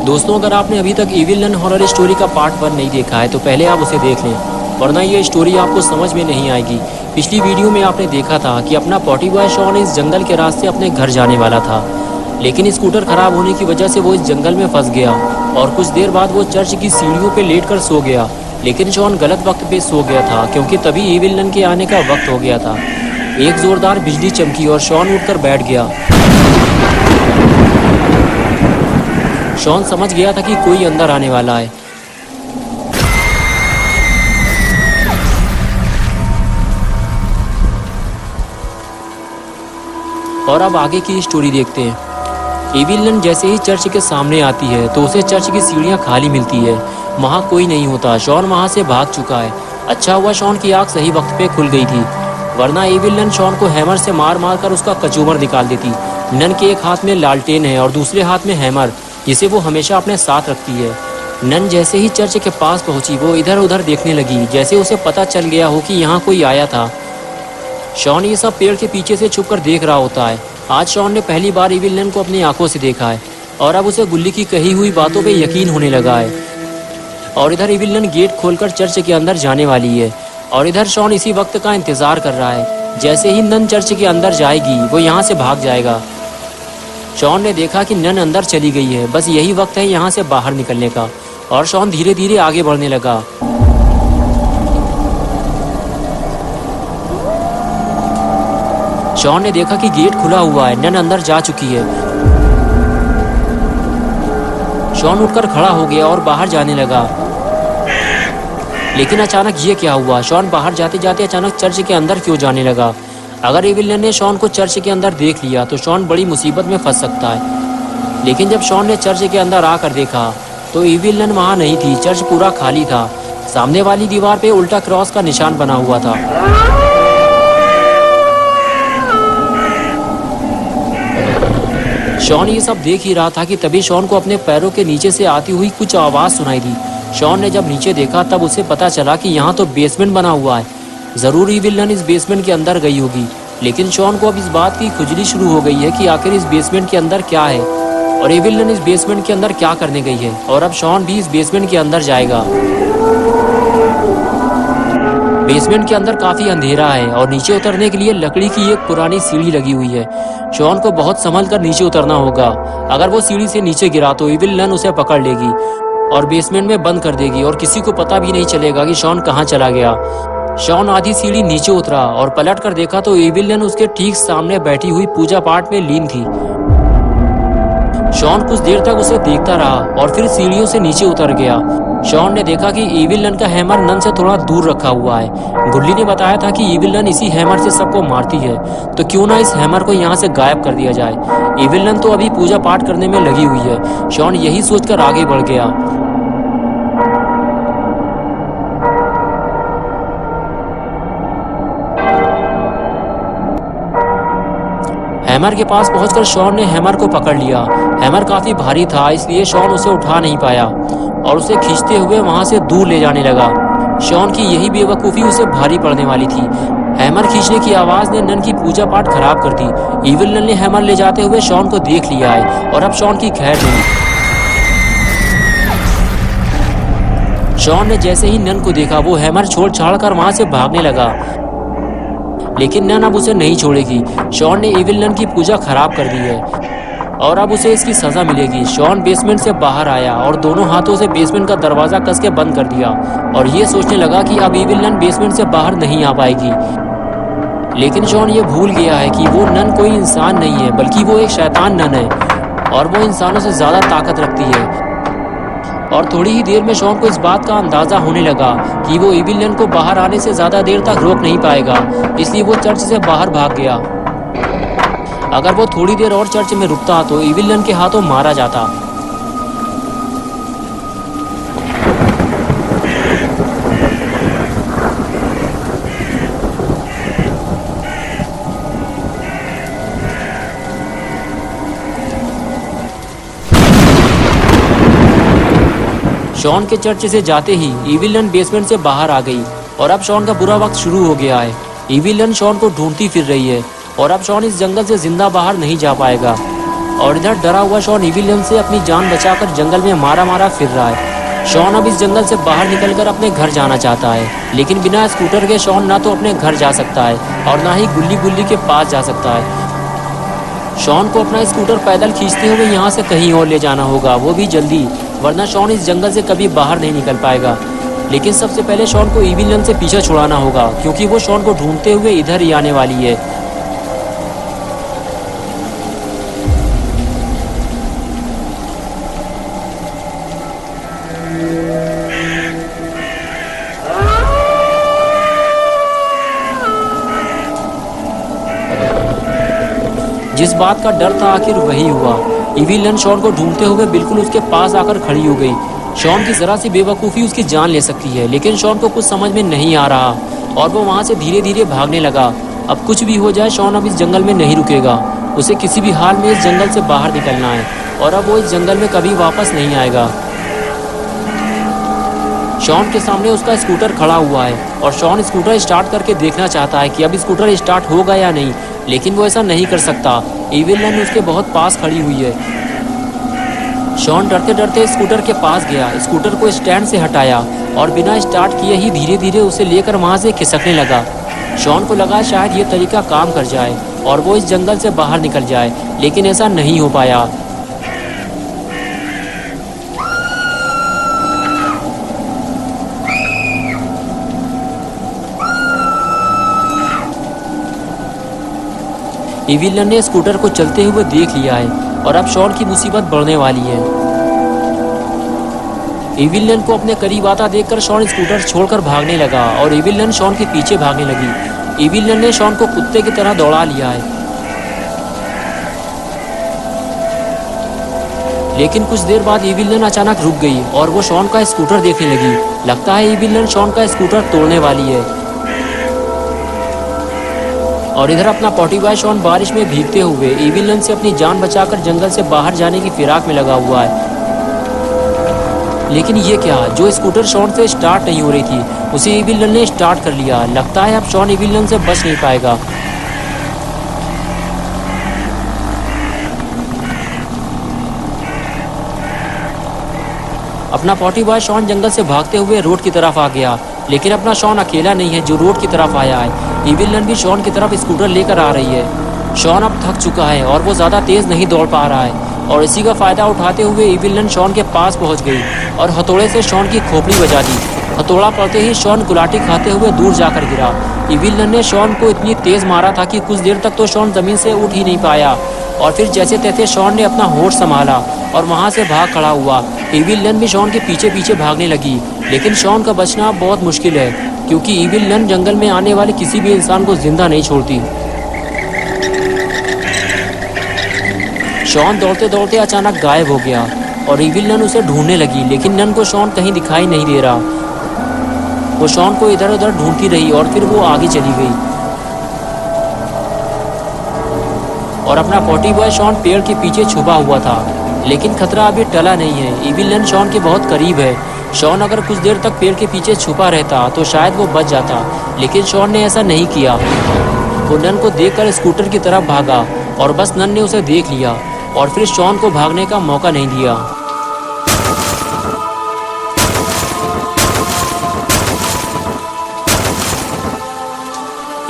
दोस्तों, अगर आपने अभी तक इविल नन हॉरर स्टोरी का पार्ट 1 नहीं देखा है तो पहले आप उसे देख लें, वरना ये स्टोरी आपको समझ में नहीं आएगी। पिछली वीडियो में आपने देखा था कि अपना पॉटी बॉय शॉन इस जंगल के रास्ते अपने घर जाने वाला था, लेकिन स्कूटर खराब होने की वजह से वो इस जंगल में फंस गया और कुछ देर बाद वो चर्च की सीढ़ियों पे लेटकर सो गया। लेकिन शॉन गलत वक्त पे सो गया था, क्योंकि तभी इविल नन के आने का वक्त हो गया था। एक जोरदार बिजली चमकी और शॉन उठकर बैठ गया। शॉन समझ गया था कि कोई अंदर आने वाला है। और अब आगे की स्टोरी देखते हैं। इविल नन जैसे ही चर्च के सामने आती है तो उसे चर्च की सीढ़ियां खाली मिलती है। वहां कोई नहीं होता। शॉन वहां से भाग चुका है। अच्छा हुआ शॉन की आंख सही वक्त पे खुल गई थी, वरना इविल नन शॉन को हैमर से मार मार कर उसका कचूमर निकाल देती। नन के एक हाथ में लालटेन है और दूसरे हाथ में हैमर, जिसे वो हमेशा अपने साथ रखती है। नन जैसे ही चर्च के पास पहुंची वो इधर उधर देखने लगी, जैसे उसे पता चल गया हो कि यहाँ कोई आया था। शॉन ये सब पेड़ के पीछे से छुपकर देख रहा होता है। आज शॉन ने पहली बार इविल नन को अपनी आंखों से देखा है और अब उसे गुल्ली की कही हुई बातों पे यकीन होने लगा है। और इधर इविल नन गेट खोलकर चर्च के अंदर जाने वाली है और इधर शॉन इसी वक्त का इंतजार कर रहा है। जैसे ही नन चर्च के अंदर जाएगी वो यहाँ से भाग जाएगा। शॉन ने देखा कि नन अंदर चली गई है, बस यही वक्त है यहाँ से बाहर निकलने का, और शॉन धीरे धीरे आगे बढ़ने लगा। शॉन ने देखा कि गेट खुला हुआ है, नन अंदर जा चुकी है। शॉन उठकर खड़ा हो गया और बाहर जाने लगा। लेकिन अचानक ये क्या हुआ? शॉन बाहर जाते जाते अचानक चर्च के अंदर क्यों जाने लगा? अगर इविल नन ने शॉन को चर्च के अंदर देख लिया तो शॉन बड़ी मुसीबत में फंस सकता है। लेकिन जब शॉन ने चर्च के अंदर आकर देखा तो इविल नन वहाँ नहीं थी। चर्च पूरा खाली था। सामने वाली दीवार पे उल्टा क्रॉस का निशान बना हुआ था। शॉन ये सब देख ही रहा था कि तभी शॉन को अपने पैरों के नीचे से आती हुई कुछ आवाज़ सुनाई दी। शॉन ने जब नीचे देखा तब उसे पता चला कि यहाँ तो बेसमेंट बना हुआ है। ज़रूर इविल नन इस बेसमेंट के अंदर गई होगी। लेकिन शॉन को अब इस बात की खुजली शुरू हो गई है कि आखिर इस बेसमेंट के अंदर क्या है और इविल नन इस बेसमेंट के अंदर क्या करने गई है। और अब शॉन भी इस बेसमेंट के अंदर जाएगा। बेसमेंट के अंदर काफी अंधेरा है और नीचे उतरने के लिए लकड़ी की एक पुरानी सीढ़ी लगी हुई है। शॉन को बहुत संभल कर नीचे उतरना होगा। अगर वो सीढ़ी से नीचे गिरा तो इविल नन उसे पकड़ लेगी और बेसमेंट में बंद कर देगी और किसी को पता भी नहीं चलेगा कि शॉन कहाँ चला गया। शॉन आधी सीढ़ी नीचे उतरा और पलट कर देखा तो इविल नन उसके ठीक सामने बैठी हुई पूजा पाठ में लीन थी। शॉन कुछ देर तक उसे देखता रहा और फिर सीढ़ियों से नीचे उतर गया। शॉन ने देखा कि इविल नन का हैमर नन से थोड़ा दूर रखा हुआ है। गुल्ली ने बताया था कि इविल नन इसी हैमर से सबको मारती है, तो क्यों ना इस हैमर को यहाँ से गायब कर दिया जाए। इविल नन तो अभी पूजा पाठ करने में लगी हुई है। शॉन यही सोचकर आगे बढ़ गया। हैमर के पास पहुंचकर शॉन ने हैमर को पकड़ लिया। हैमर काफी भारी था, इसलिए शॉन उसे उठा नहीं पाया और उसे खींचते हुए वहां से दूर ले जाने लगा। शॉन की यही बेवकूफ़ी उसे भारी पड़ने वाली थी। हैमर खींचने की आवाज़ ने नन की पूजा पाठ खराब कर दी। इविल नन ने हैमर ले जाते हुए शॉन को देख लिया है और अब शॉन की खैर नहीं। शॉन ने जैसे ही नन को देखा वो हैमर छोड़ छाड़ कर वहां से भागने लगा, लेकिन नन अब उसे नहीं छोड़ेगी। शॉन ने इविल नन की पूजा खराब कर दी है और अब उसे इसकी सजा मिलेगी। शॉन बेसमेंट से बाहर आया और दोनों हाथों से बेसमेंट का दरवाजा कस के बंद कर दिया और ये सोचने लगा कि अब इविल नन बेसमेंट से बाहर नहीं आ पाएगी। लेकिन शॉन ये भूल गया है कि वो नन कोई इंसान नहीं है, बल्कि वो एक शैतान नन है और वो इंसानों से ज़्यादा ताकत रखती है। और थोड़ी ही देर में शॉन को इस बात का अंदाज़ा होने लगा कि वो इविल नन को बाहर आने से ज़्यादा देर तक रोक नहीं पाएगा, इसलिए वो चर्च से बाहर भाग गया। अगर वो थोड़ी देर और चर्च में रुकता तो इविल नन के हाथों मारा जाता। शॉन के चर्च से जाते ही इविल नन बेसमेंट से बाहर आ गई और अब शॉन का बुरा वक्त शुरू हो गया है। इविल नन शॉन को ढूंढती फिर रही है और अब शॉन इस जंगल से जिंदा बाहर नहीं जा पाएगा। और इधर डरा हुआ शॉन इविल विलन से अपनी जान बचाकर जंगल में मारा मारा फिर रहा है। शॉन अब इस जंगल से बाहर निकलकर अपने घर जाना चाहता है, लेकिन बिना स्कूटर के शॉन ना तो अपने घर जा सकता है और ना ही गुल्ली गुल्ली के पास जा सकता है। शॉन को अपना स्कूटर पैदल खींचते हुए यहाँ से कहीं और ले जाना होगा, वो भी जल्दी, वरना शॉन इस जंगल से कभी बाहर नहीं निकल पाएगा। लेकिन सबसे पहले शॉन को इविल विलन से पीछा छुड़ाना होगा, क्योंकि वो शॉन को ढूंढते हुए इधर ही आने वाली है। जिस बात का डर था आखिर वही हुआ। इविल विलन शॉन को ढूंढते हुए बिल्कुल उसके पास आकर खड़ी हो गई। शॉन की जरा सी बेवकूफ़ी उसकी जान ले सकती है, लेकिन शॉन को कुछ समझ में नहीं आ रहा और वो वहाँ से धीरे धीरे भागने लगा। अब कुछ भी हो जाए शॉन अब इस जंगल में नहीं रुकेगा, उसे किसी भी हाल में इस जंगल से बाहर निकलना है और अब वो इस जंगल में कभी वापस नहीं आएगा। शॉन के सामने उसका स्कूटर खड़ा हुआ है और शॉन स्कूटर स्टार्ट करके देखना चाहता है कि अब स्कूटर स्टार्ट होगा या नहीं, लेकिन वो ऐसा नहीं कर सकता। इविल विलन उसके बहुत पास खड़ी हुई है। शॉन डरते डरते स्कूटर के पास गया, स्कूटर को स्टैंड से हटाया और बिना स्टार्ट किए ही धीरे धीरे उसे लेकर वहाँ से खिसकने लगा। शॉन को लगा शायद ये तरीका काम कर जाए और वो इस जंगल से बाहर निकल जाए, लेकिन ऐसा नहीं हो पाया। इविल विलन ने स्कूटर को चलते हुए देख लिया है और अब शॉन की मुसीबत बढ़ने वाली है। इविल विलन को अपने करीब आता देखकर शॉन स्कूटर छोड़कर भागने लगा और इविल विलन शॉन के पीछे भागने लगी। इविल विलन ने शॉन को कुत्ते की तरह दौड़ा लिया है, लेकिन कुछ देर बाद इविल विलन अचानक रुक गई और वो शॉन का स्कूटर देखने लगी। लगता है इविल विलन शॉन का स्कूटर तोड़ने वाली है। और इधर अपना पॉटी बॉय शॉन बारिश में भीगते हुए इविल विलन से अपनी जान बचाकर जंगल से बाहर जाने की फिराक में लगा हुआ है। लेकिन ये क्या, जो स्कूटर शॉन से स्टार्ट नहीं हो रही थी उसे इविल विलन ने स्टार्ट कर लिया। लगता है अब शॉन इविल विलन से बच नहीं पाएगा। अपना पॉटी बॉय शॉन जंगल से भागते हुए रोड की तरफ आ गया, लेकिन अपना शॉन अकेला नहीं है जो रोड की तरफ आया है। इविल विलन भी शॉन की तरफ स्कूटर लेकर आ रही है। शॉन अब थक चुका है और वो ज़्यादा तेज़ नहीं दौड़ पा रहा है और इसी का फ़ायदा उठाते हुए इविल विलन शॉन के पास पहुंच गई और हथौड़े से शॉन की खोपड़ी बजा दी। हथौड़ा पड़ते ही शॉन गुलाटी खाते हुए दूर जाकर गिरा। इविल विलन ने शॉन को इतनी तेज़ मारा था कि कुछ देर तक तो शॉन ज़मीन से उठ ही नहीं पाया और फिर जैसे तैसे शॉन ने अपना होश संभाला और वहाँ से भाग खड़ा हुआ। इविल विलन भी शॉन के पीछे पीछे भागने लगी, लेकिन शॉन का बचना बहुत मुश्किल है, क्योंकि इविल विलन जंगल में आने वाले किसी भी इंसान को जिंदा नहीं छोड़ती। शॉन दौड़ते दौड़ते अचानक गायब हो गया और इविल विलन उसे ढूंढने लगी, लेकिन नन को शॉन कहीं दिखाई नहीं दे रहा। वो शॉन को इधर उधर ढूंढती रही और फिर वो आगे चली गई और अपना पॉटी बॉय शॉन पेड़ के पीछे छुपा हुआ था, लेकिन खतरा अभी टला नहीं है। इविल विलन शॉन के बहुत करीब है। शॉन अगर कुछ देर तक पेड़ के पीछे छुपा रहता तो शायद वो बच जाता, लेकिन शॉन ने ऐसा नहीं किया। वो नन को देखकर स्कूटर की तरफ भागा और बस नन ने उसे देख लिया और फिर शॉन को भागने का मौका नहीं दिया।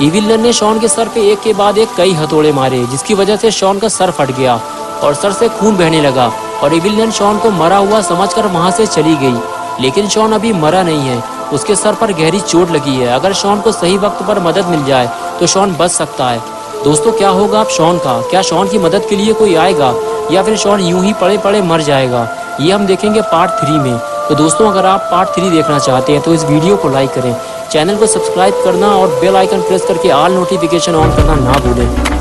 इविल विलन ने शॉन के सर पे एक के बाद एक कई हथौड़े मारे, जिसकी वजह से शॉन का सर फट गया और सर से खून बहने लगा और इविल विलन शॉन को मरा हुआ समझकर वहां से चली गई। लेकिन शॉन अभी मरा नहीं है, उसके सर पर गहरी चोट लगी है। अगर शॉन को सही वक्त पर मदद मिल जाए तो शॉन बच सकता है। दोस्तों, क्या होगा अब शॉन का? क्या शॉन की मदद के लिए कोई आएगा या फिर शॉन यूं ही पड़े पड़े मर जाएगा? ये हम देखेंगे पार्ट 3 में। तो दोस्तों, अगर आप पार्ट 3 देखना चाहते हैं तो इस वीडियो को लाइक करें, चैनल को सब्सक्राइब करना और बेल आइकन प्रेस करके ऑल नोटिफिकेशन ऑन करना ना भूलें।